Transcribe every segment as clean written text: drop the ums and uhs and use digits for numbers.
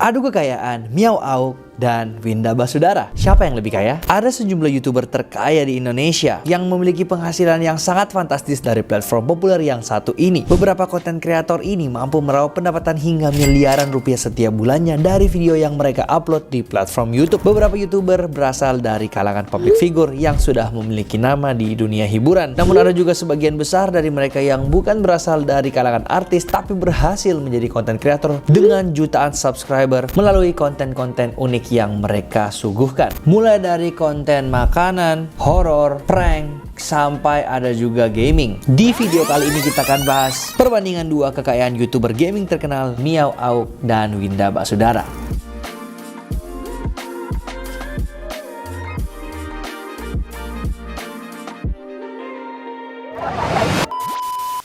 Adu kekayaan Miao Auk dan Winda Basudara. Siapa yang lebih kaya? Ada sejumlah YouTuber terkaya di Indonesia yang memiliki penghasilan yang sangat fantastis dari platform populer yang satu ini. Beberapa konten kreator ini mampu meraup pendapatan hingga miliaran rupiah setiap bulannya dari video yang mereka upload di platform YouTube. Beberapa YouTuber berasal dari kalangan public figure yang sudah memiliki nama di dunia hiburan. Namun ada juga sebagian besar dari mereka yang bukan berasal dari kalangan artis tapi berhasil menjadi konten kreator dengan jutaan subscriber melalui konten-konten unik yang mereka suguhkan. Mulai dari konten makanan, horor, prank, sampai ada juga gaming. Di video kali ini kita akan bahas perbandingan dua kekayaan YouTuber gaming terkenal Miao Auk dan Winda Basudara.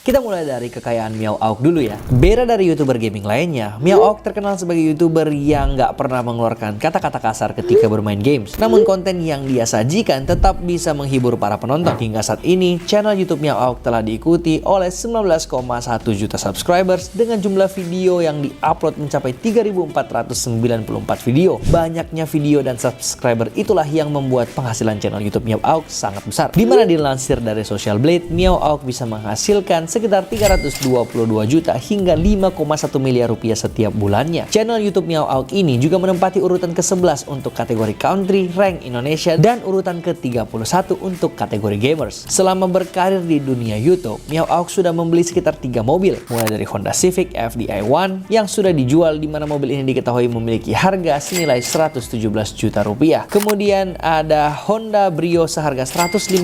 Kita mulai dari kekayaan Miao Auk dulu ya. Beda dari YouTuber gaming lainnya, Miao Auk terkenal sebagai YouTuber yang nggak pernah mengeluarkan kata-kata kasar ketika bermain games. Namun konten yang dia sajikan tetap bisa menghibur para penonton. Hingga saat ini, channel YouTube Miao Auk telah diikuti oleh 19,1 juta subscribers dengan jumlah video yang diupload mencapai 3.494 video. Banyaknya video dan subscriber itulah yang membuat penghasilan channel YouTube Miao Auk sangat besar. Dimana dilansir dari Social Blade, Miao Auk bisa menghasilkan sekitar 322 juta hingga 5,1 miliar rupiah setiap bulannya. Channel YouTube Miao Auk ini juga menempati urutan ke-11 untuk kategori country rank Indonesia dan urutan ke-31 untuk kategori gamers. Selama berkarir di dunia YouTube, Miao Auk sudah membeli sekitar 3 mobil, mulai dari Honda Civic FDI1 yang sudah dijual, di mana mobil ini diketahui memiliki harga senilai 117 juta rupiah. Kemudian ada Honda Brio seharga 157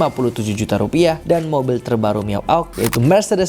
juta rupiah dan mobil terbaru Miao Auk yaitu Mercedes-Benz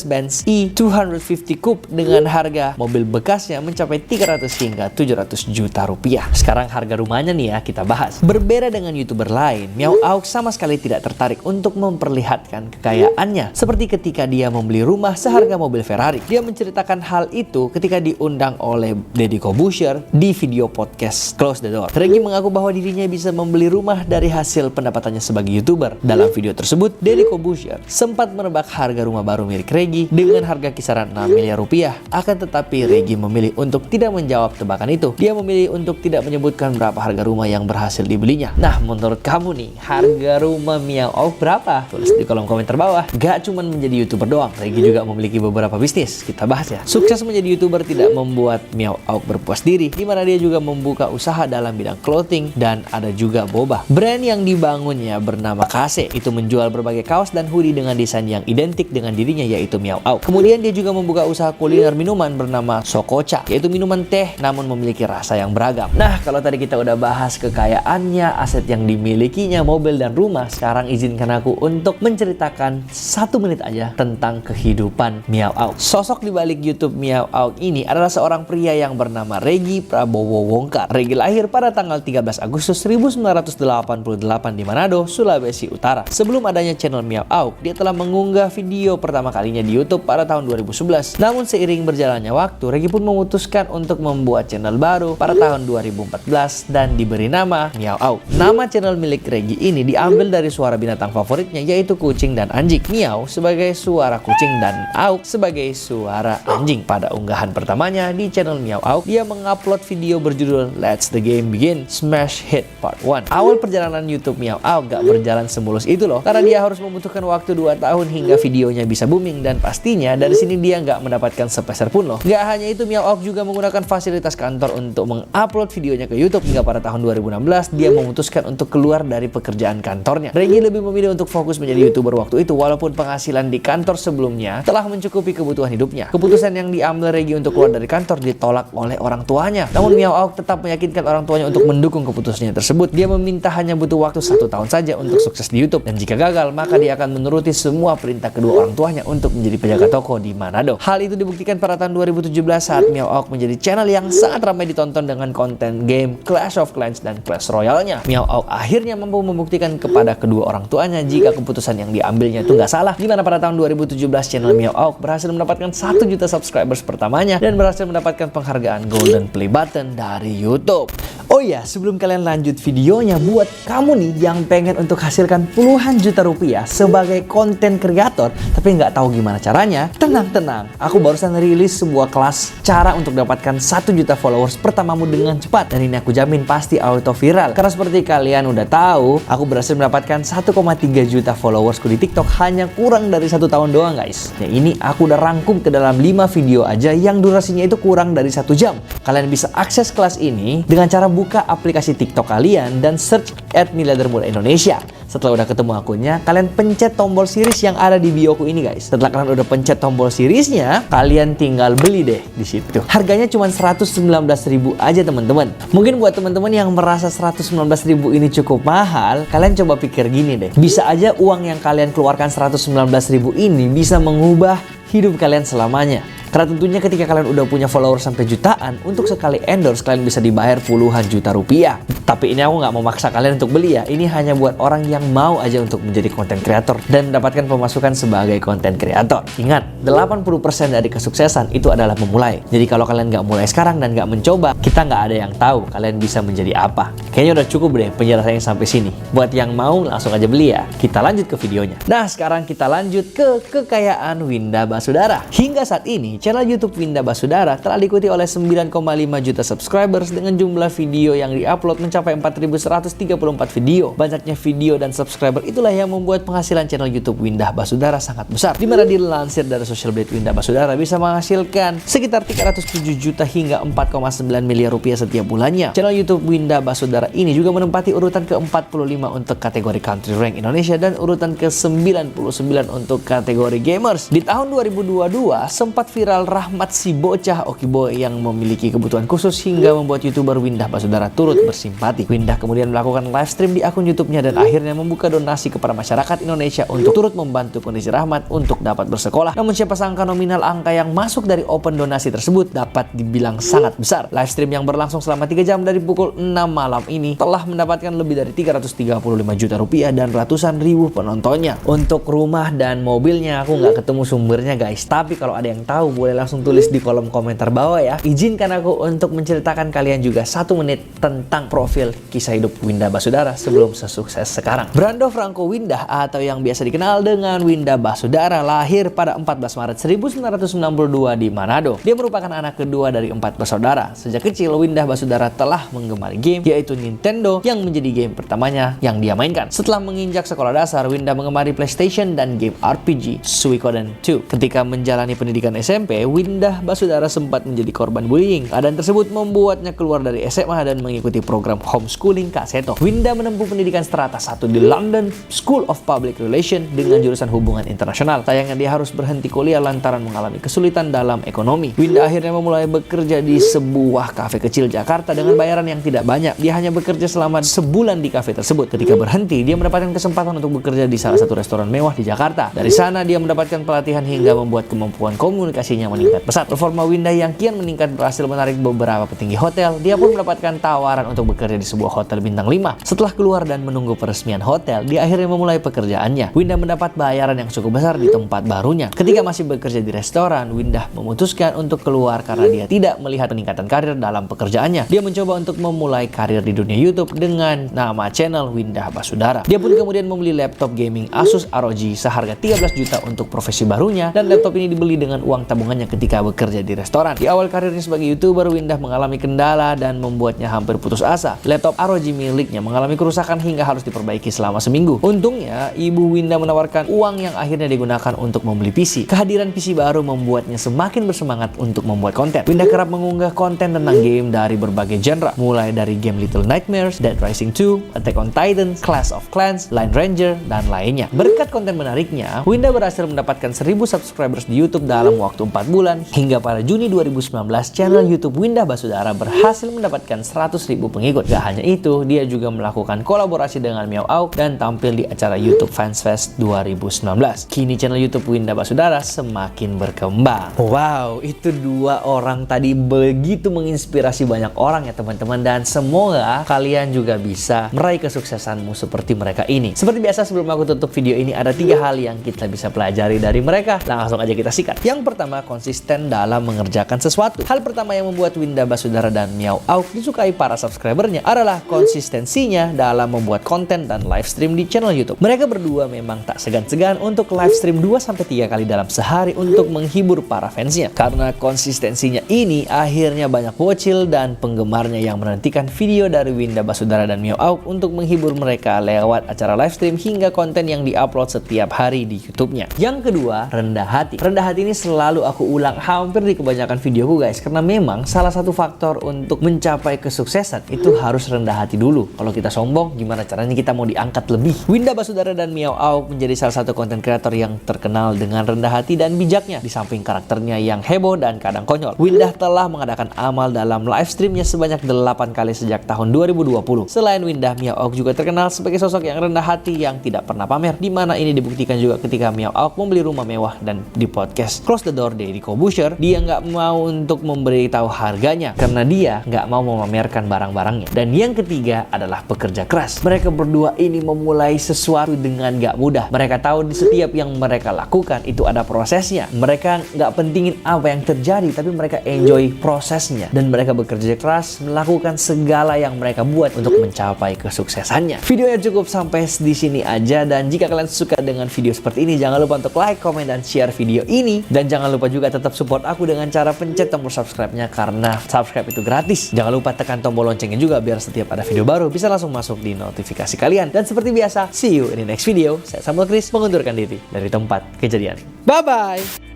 E250 Coupe dengan harga mobil bekasnya mencapai 300 hingga 700 juta rupiah. Sekarang harga rumahnya nih ya kita bahas. Berbeda dengan YouTuber lain, Miao Auk sama sekali tidak tertarik untuk memperlihatkan kekayaannya. Seperti ketika dia membeli rumah seharga mobil Ferrari. Dia menceritakan hal itu ketika diundang oleh Deddy Corbuzier di video podcast Close the Door. Regi mengaku bahwa dirinya bisa membeli rumah dari hasil pendapatannya sebagai YouTuber. Dalam video tersebut, Deddy Corbuzier sempat menebak harga rumah baru milik Regi dengan harga kisaran 6 miliar rupiah. Akan tetapi Regi memilih untuk tidak menjawab tebakan itu. Dia memilih untuk tidak menyebutkan berapa harga rumah yang berhasil dibelinya. Nah, menurut kamu nih, harga rumah Miao Auk berapa? Tulis di kolom komentar bawah. Gak cuman menjadi YouTuber doang, Regi juga memiliki beberapa bisnis. Kita bahas ya. Sukses menjadi YouTuber tidak membuat Miao Auk berpuas diri, di mana dia juga membuka usaha dalam bidang clothing dan ada juga boba. Brand yang dibangunnya bernama Kase. Itu menjual berbagai kaos dan hoodie dengan desain yang identik dengan dirinya, yaitu Miao Auk. Kemudian dia juga membuka usaha kuliner minuman bernama Sokocha, yaitu minuman teh namun memiliki rasa yang beragam. Nah, kalau tadi kita udah bahas kekayaannya, aset yang dimilikinya, mobil dan rumah, sekarang izinkan aku untuk menceritakan 1 menit aja tentang kehidupan Miao Auk. Sosok di balik YouTube Miao Auk ini adalah seorang pria yang bernama Regi Prabowo Wongkar. Regi lahir pada tanggal 13 Agustus 1988 di Manado, Sulawesi Utara. Sebelum adanya channel Miao Auk, dia telah mengunggah video pertama kalinya di YouTube pada tahun 2011. Namun seiring berjalannya waktu, Regi pun memutuskan untuk membuat channel baru pada tahun 2014 dan diberi nama Miao Auk. Nama channel milik Regi ini diambil dari suara binatang favoritnya, yaitu kucing dan anjing. Miao sebagai suara kucing dan Auk sebagai suara anjing. Pada unggahan pertamanya di channel Miao Auk, dia mengupload video berjudul Let's the Game Begin Smash Hit Part 1. Awal perjalanan YouTube Miao Auk gak berjalan semulus itu loh, karena dia harus membutuhkan waktu 2 tahun hingga videonya bisa booming, dan pastinya dari sini dia nggak mendapatkan sepeser pun loh. Nggak hanya itu, Miao Auk juga menggunakan fasilitas kantor untuk mengupload videonya ke YouTube. Hingga pada tahun 2016 dia memutuskan untuk keluar dari pekerjaan kantornya. Regi lebih memilih untuk fokus menjadi YouTuber waktu itu, walaupun penghasilan di kantor sebelumnya telah mencukupi kebutuhan hidupnya. Keputusan yang diambil Regi untuk keluar dari kantor ditolak oleh orang tuanya. Namun Miao Auk tetap meyakinkan orang tuanya untuk mendukung keputusannya tersebut. Dia meminta hanya butuh waktu 1 tahun saja untuk sukses di YouTube, dan jika gagal maka dia akan menuruti semua perintah kedua orang tuanya untuk menjadi penjaga toko di Manado. Hal itu dibuktikan pada tahun 2017 saat Miao Auk menjadi channel yang sangat ramai ditonton dengan konten game Clash of Clans dan Clash Royale-nya. Miao Auk akhirnya mampu membuktikan kepada kedua orang tuanya jika keputusan yang diambilnya itu nggak salah, di mana pada tahun 2017 channel Miao Auk berhasil mendapatkan 1 juta subscribers pertamanya dan berhasil mendapatkan penghargaan Golden Play Button dari YouTube. Oh iya, sebelum kalian lanjut videonya, buat kamu nih yang pengen untuk hasilkan puluhan juta rupiah sebagai konten kreator tapi nggak tahu gimana caranya? Tenang, aku barusan rilis sebuah kelas cara untuk dapatkan 1 juta followers pertamamu dengan cepat. Dan ini aku jamin pasti auto viral. Karena seperti kalian udah tahu, aku berhasil mendapatkan 1,3 juta followersku di TikTok hanya kurang dari 1 tahun doang guys. Ya ini aku udah rangkum ke dalam 5 video aja yang durasinya itu kurang dari 1 jam. Kalian bisa akses kelas ini dengan cara buka aplikasi TikTok kalian dan search @miliarder muda Indonesia. Setelah udah ketemu akunnya, kalian pencet tombol series yang ada di bioku ini guys. Setelah kalian udah pencet tombol seriesnya, kalian tinggal beli deh di situ. Harganya cuma 119.000 aja teman-teman. Mungkin buat teman-teman yang merasa 119.000 ini cukup mahal, kalian coba pikir gini deh. Bisa aja uang yang kalian keluarkan 119.000 ini bisa mengubah hidup kalian selamanya. Karena tentunya ketika kalian udah punya followers sampai jutaan, untuk sekali endorse kalian bisa dibayar puluhan juta rupiah. Tapi ini aku nggak mau maksa kalian untuk beli ya. Ini hanya buat orang yang mau aja untuk menjadi konten kreator dan mendapatkan pemasukan sebagai konten kreator. Ingat, 80% dari kesuksesan itu adalah memulai. Jadi kalau kalian nggak mulai sekarang dan nggak mencoba, kita nggak ada yang tahu kalian bisa menjadi apa. Kayaknya udah cukup deh penjelasannya sampai sini. Buat yang mau langsung aja beli ya. Kita lanjut ke videonya. Nah, sekarang kita lanjut ke kekayaan Winda Basudara. Hingga saat ini, channel YouTube Winda Basudara telah diikuti oleh 9,5 juta subscribers dengan jumlah video yang diupload mencapai 4.134 video. Banyaknya video dan subscriber itulah yang membuat penghasilan channel YouTube Winda Basudara sangat besar. Di mana dilansir dari Social Blade, Winda Basudara bisa menghasilkan sekitar 307 juta hingga 4,9 miliar rupiah setiap bulannya. Channel YouTube Winda Basudara ini juga menempati urutan ke-45 untuk kategori Country Rank Indonesia dan urutan ke-99 untuk kategori Gamers. Di tahun 2022 sempat viral Rahmat si bocah Okiboy yang memiliki kebutuhan khusus hingga membuat YouTuber Winda Basudara turut bersimpati. Winda kemudian melakukan live stream di akun YouTube-nya dan akhirnya membuka donasi kepada masyarakat Indonesia untuk turut membantu kondisi Rahmat untuk dapat bersekolah. Namun siapa sangka nominal angka yang masuk dari open donasi tersebut dapat dibilang sangat besar. Live stream yang berlangsung selama 3 jam dari pukul 6 malam ini telah mendapatkan lebih dari 335 juta rupiah dan ratusan ribu penontonnya. Untuk rumah dan mobilnya aku nggak ketemu sumbernya guys, tapi kalau ada yang tahu boleh langsung tulis di kolom komentar bawah ya. Izinkan aku untuk menceritakan kalian juga 1 menit tentang profil kisah hidup Winda Basudara sebelum sesukses sekarang. Brando Franco Winda atau yang biasa dikenal dengan Winda Basudara lahir pada 14 Maret 1992 di Manado. Dia merupakan anak kedua dari 4 bersaudara. Sejak kecil Winda Basudara telah menggemari game, yaitu Nintendo yang menjadi game pertamanya yang dia mainkan. Setelah menginjak sekolah dasar, Winda mengemari PlayStation dan game RPG Suikoden 2. Ketika menjalani pendidikan SMP, Winda Basudara sempat menjadi korban bullying. Keadaan tersebut membuatnya keluar dari SMA dan mengikuti program homeschooling Kak Seto. Winda menempuh pendidikan strata 1 di London School of Public Relations dengan jurusan hubungan internasional. Sayangnya dia harus berhenti kuliah lantaran mengalami kesulitan dalam ekonomi. Winda akhirnya memulai bekerja di sebuah kafe kecil Jakarta dengan bayaran yang tidak banyak. Dia hanya bekerja selama sebulan di kafe tersebut. Ketika berhenti, dia mendapatkan kesempatan untuk bekerja di salah satu restoran mewah di Jakarta. Dari sana dia mendapatkan pelatihan hingga membuat kemampuan komunikasinya meningkat pesat. Performa Winda yang kian meningkat berhasil menarik beberapa petinggi hotel. Dia pun mendapatkan tawaran untuk bekerja di sebuah hotel bintang 5. Setelah keluar dan menunggu peresmian hotel, dia akhirnya memulai pekerjaannya. Winda mendapat bayaran yang cukup besar di tempat barunya. Ketika masih bekerja di restoran, Winda memutuskan untuk keluar karena dia tidak melihat peningkatan karir dalam pekerjaannya. Dia mencoba untuk memulai karir di dunia YouTube dengan nama channel Winda Basudara. Dia pun kemudian membeli laptop gaming Asus ROG seharga 13 juta untuk profesi barunya, dan laptop ini dibeli dengan uang tabungannya ketika bekerja di restoran. Di awal karirnya sebagai YouTuber, Winda mengalami kendala dan membuatnya hampir putus asa. Laptop ROG miliknya mengalami kerusakan hingga harus diperbaiki selama seminggu. Untungnya, ibu Winda menawarkan uang yang akhirnya digunakan untuk membeli PC. Kehadiran PC baru membuatnya semakin bersemangat untuk membuat konten. Winda kerap mengunggah konten tentang game dari berbagai genre, mulai dari game Little Nightmares, Dead Rising 2, Attack on Titan, Clash of Clans, Line Ranger, dan lainnya. Berkat konten menariknya, Winda berhasil mendapatkan 1000 subscribers di YouTube dalam waktu 4 bulan. Hingga pada Juni 2019, channel YouTube Winda Basudara berhasil mendapatkan 100.000 pengikut. Gak hanya itu, dia juga melakukan kolaborasi dengan Meow Auk dan tampil di acara YouTube Fans Fest 2019. Kini channel YouTube Winda Basudara semakin berkembang. Wow, itu 2 orang tadi begitu menginspirasi banyak orang ya teman-teman, dan semoga kalian juga bisa meraih kesuksesanmu seperti mereka ini. Seperti biasa, sebelum aku tutup video ini ada 3 hal yang kita bisa pelajari dari mereka. Langsung aja kita sikat. Yang pertama, adalah konsisten dalam mengerjakan sesuatu. Hal pertama yang membuat Winda Basudara dan Meow Auk disukai para subscribernya adalah konsistensinya dalam membuat konten dan live stream di channel YouTube. Mereka berdua memang tak segan-segan untuk live stream 2-3 kali dalam sehari untuk menghibur para fansnya. Karena konsistensinya ini, akhirnya banyak bocil dan penggemarnya yang menantikan video dari Winda Basudara dan Meow Auk untuk menghibur mereka lewat acara live stream hingga konten yang diupload setiap hari di YouTube-nya. Yang kedua, rendah hati. Rendah hati ini selalu aku ulang hampir di kebanyakan videoku guys, karena memang salah satu faktor untuk mencapai kesuksesan itu harus rendah hati dulu. Kalau kita sombong, gimana caranya kita mau diangkat lebih? Winda Basudara dan Meow Auk menjadi salah satu konten kreator yang terkenal dengan rendah hati dan bijaknya. Di samping karakternya yang heboh dan kadang konyol, Winda telah mengadakan amal dalam live streamnya sebanyak 8 kali sejak tahun 2020. Selain Winda, Meow Auk juga terkenal sebagai sosok yang rendah hati yang tidak pernah pamer, di mana ini dibuktikan juga ketika Meow Auk membeli rumah mewah dan di podcast Close the Door Deddy Corbuzier, dia nggak mau untuk memberitahu harganya karena dia nggak mau memamerkan barang-barangnya. Dan yang ketiga adalah pekerja keras. Mereka berdua ini memulai sesuatu dengan nggak mudah. Mereka tahu di setiap yang mereka lakukan itu ada prosesnya. Mereka nggak pentingin apa yang terjadi, tapi mereka enjoy prosesnya. Dan mereka bekerja keras melakukan segala yang mereka buat untuk mencapai kesuksesannya. Videonya cukup sampai di sini aja, dan jika kalian suka dengan video seperti ini, jangan lupa untuk like, komen, dan share video ini. Dan jangan lupa juga tetap support aku dengan cara pencet tombol subscribe-nya, karena subscribe itu gratis. Jangan lupa tekan tombol loncengnya juga biar setiap ada video baru bisa langsung masuk di notifikasi kalian. Dan seperti biasa, see you in the next video. Saya Samuel Chris mengundurkan diri dari tempat kejadian. Bye-bye!